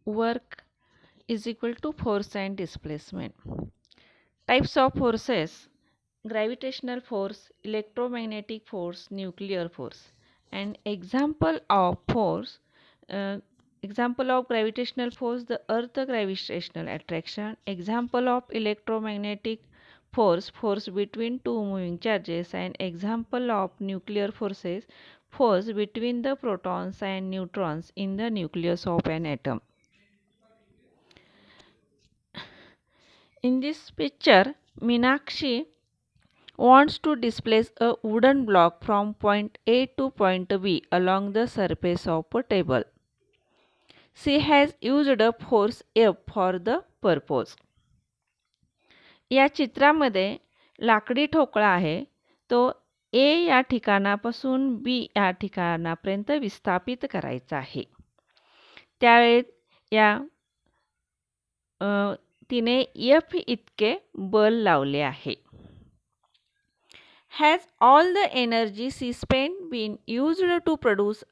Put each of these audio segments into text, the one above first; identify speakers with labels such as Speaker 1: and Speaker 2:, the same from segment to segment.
Speaker 1: work is equal to force and displacement. Types of forces: gravitational force, electromagnetic force, nuclear force. And uh, example of gravitational force, the earth gravitational attraction. Example of electromagnetic force, force between two moving charges. And example of nuclear forces, force between the protons and neutrons in the nucleus of an atom. In this picture, Meenakshi wants to displace a wooden block from point A to point B along the surface of a table. She has used a force F for the purpose. या चित्रामध्ये लाकडी ठोकळा आहे. तो A या ठिकाणापासून B या ठिकाणापर्यंत विस्थापित करायचा आहे. त्यावेळेस तिने F इतके बल लावले आहे. Has all the energy she spent been used to produce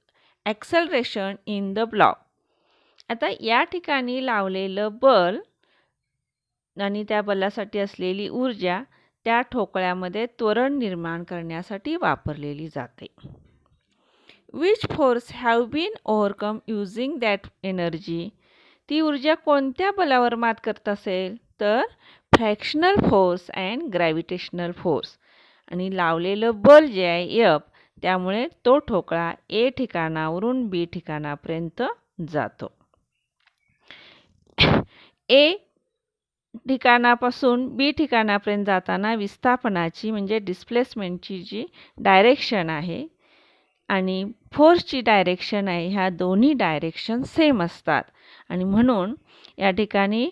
Speaker 1: acceleration in the block? आता या ठिकाणी लावलेलं बल आणि त्या बलासाठी असलेली ऊर्जा त्या ठोकळ्यामध्ये त्वरण निर्माण करण्यासाठी वापरलेली जाते. Which force have been overcome using that energy? ती ऊर्जा कोणत्या बलावर मात करत असेल? तर fractional force and gravitational force. आणि लावलेलं बल जे आहे F, त्यामुळे तो ठोकळा A ठिकाणावरून B ठिकाणापर्यंत जातो. A ठिकाणापासून B ठिकाणापर्यंत जाताना विस्थापनाची म्हणजे डिस्प्लेसमेंटची जी डायरेक्शन आहे आणि फोर्सची डायरेक्शन आहे, ह्या दोन्ही डायरेक्शन सेम असतात. आणि म्हणून या ठिकाणी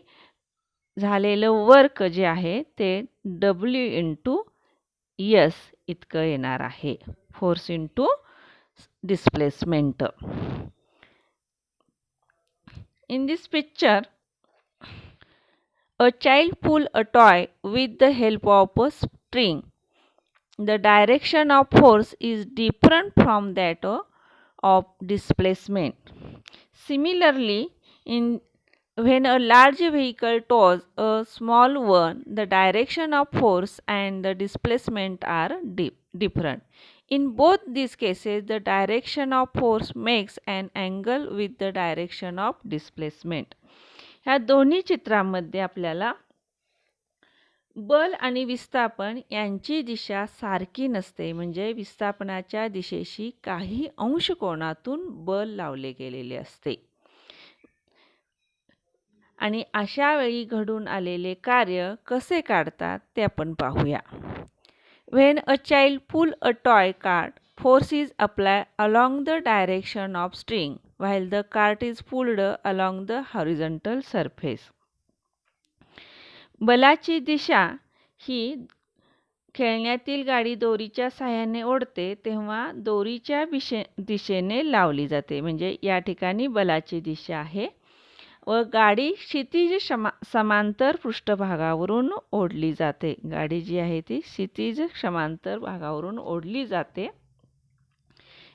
Speaker 1: झालेलं वर्क जे आहे ते W × S इतकं येणार आहे. Force into displacement. In this picture, a child pulls a toy with the help of a string. The direction of force is different from that of displacement. Similarly, when a large vehicle tows a small one, the direction of force and the displacement are different. In both these cases, the direction of force makes an angle with the direction of displacement. ह्या दोन्ही चित्रांमध्ये आपल्याला बल आणि विस्थापन यांची दिशा सारखी नसते. म्हणजे विस्थापनाच्या दिशेशी काही अंश कोनातून बल लावले गेलेले असते. आणि अशा वेळी घडून आलेले कार्य कसे काढतात ते आपण पाहूया. When a child pulls a toy cart, force is applied along the direction of string while the cart is pulled along the horizontal surface. बलाची दिशा ही खेळण्यातील गाडी दोरीच्या सहाय्याने ओढते तेव्हा दोरीच्या दिशेने लावली जाते. म्हणजे या ठिकाणी बलाची दिशा आहे व गाडी क्षितिज समांतर पृष्ठभागावरून ओढली जाते. गाडी जी आहे ती क्षितिज समांतर भागावरून ओढली जाते.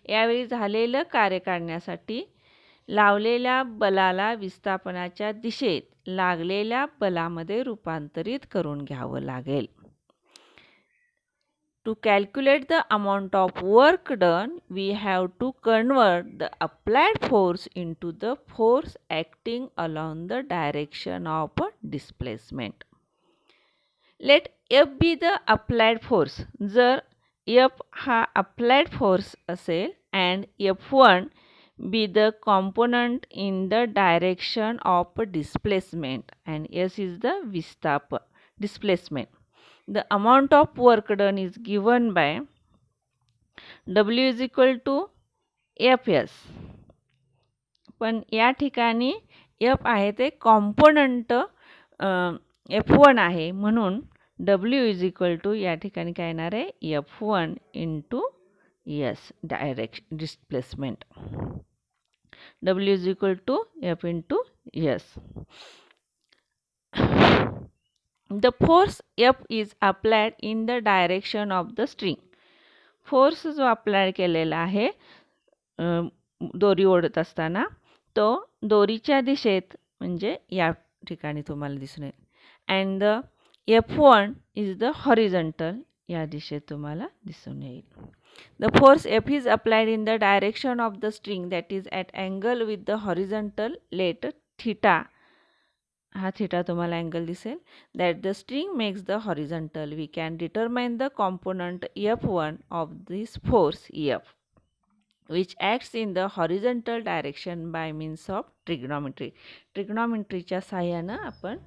Speaker 1: यावेळी झालेलं कार्य काढण्यासाठी लावलेल्या बलाला विस्थापनाच्या दिशेत लागलेल्या बलामध्ये रूपांतरित करून घ्यावं लागेल. To calculate the amount of work done, we have to convert the applied force into the force acting along the direction of displacement. Let F be the applied force. जर F हा applied force असेल and F1 be the component in the direction of displacement and S is the displacement. The amount of work done is given by W is equal to Fs. पण या ठिकाणी F आहे ते component F1 आहे म्हणून W is equal to या ठिकाणी काय येणार आहे F1 × S direction displacement. W is equal to F × S. The force F is applied in the direction of the string. Force जो अप्लाय केलेला आहे दोरी ओढत असताना तो दोरीच्या दिशेत म्हणजे या ठिकाणी तुम्हाला दिसून येईल. And the F1 is the horizontal, या दिशेत तुम्हाला दिसून येईल. The force F is applied in the direction of the string that is at angle with the horizontal. Let theta, हा theta तुम्हाला angle दिसेल, that the string makes the horizontal. We can determine the component F1 of this force F, which acts in the horizontal direction by means of trigonometry. Trigonometryच्या सहाय्यानं आपण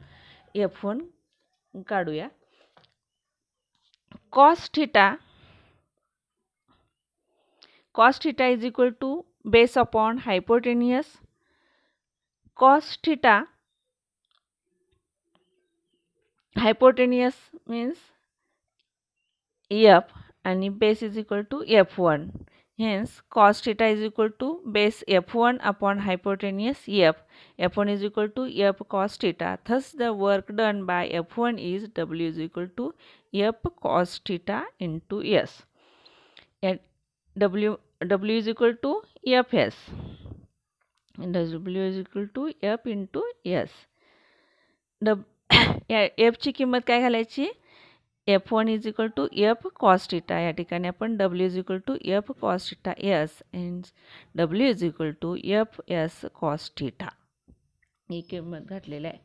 Speaker 1: F1 काढूया. Cos theta is equal to base upon hypotenuse. Cos theta, hypotenuse means F and base is equal to F1. Hence, cos theta is equal to base F1 upon hypotenuse F. F1 is equal to F cos theta. Thus, the work done by F1 is W is equal to F cos theta into S. And W is equal to Fs. And W is equal to F into S. F ची किंमत काय घालायची? F1 is equal to F cos theta. या ठिकाणी आपण W is equal to F cos theta S and W is equal to F S cos theta. ही किंमत घातलेली आहे.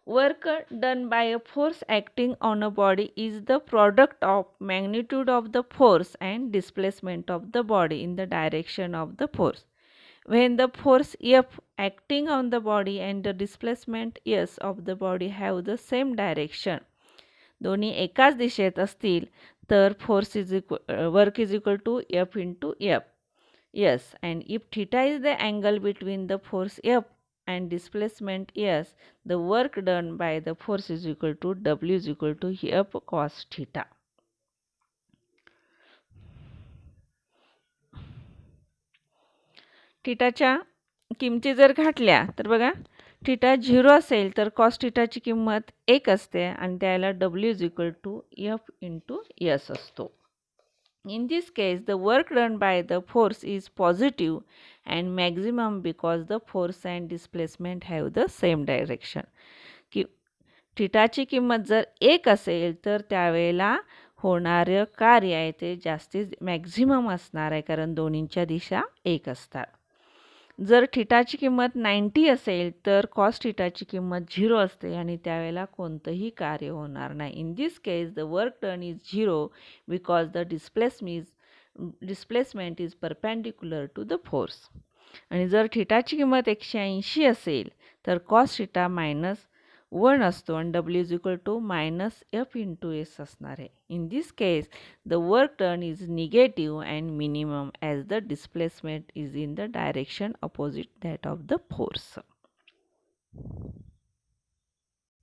Speaker 1: Work done by a force acting on a body is the product of magnitude of the force and displacement of the body in the direction of the force. When the force F acting on the body and the displacement S of the body have the same direction, दोन्ही एकाच दिशेत असतील तर work is equal to F into F. Yes, and if theta is the angle between the force F and displacement S, the work done by the force is equal to W is equal to F cos theta. थिटाच्या किमती जर घातल्या तर बघा, theta 0 असेल तर cos थिटाची किंमत 1 असते आणि त्याला W is equal to F into S असतो. In this case, the work done by the force is positive and maximum because the force and displacement have the same direction. थिटाची किंमत जर 1 असेल तर त्यावेळेला होणारं कार्य आहे ते जास्तीत मॅक्झिमम असणार आहे, कारण दोन्हींच्या दिशा 1 असतात. जर थिटाची किंमत 90 असेल तर कॉस थिटाची किंमत 0 असते आणि त्यावेळेला कोणतंही कार्य होणार नाही. In this case the work done is 0 because the displacement is perpendicular to the force. आणि जर थिटाची किंमत 180 असेल तर कॉस थिटा -1 असतो आणि W is equal to -F into S असणार आहे. In this case the work done is negative and minimum as the displacement is in the direction opposite that of the force.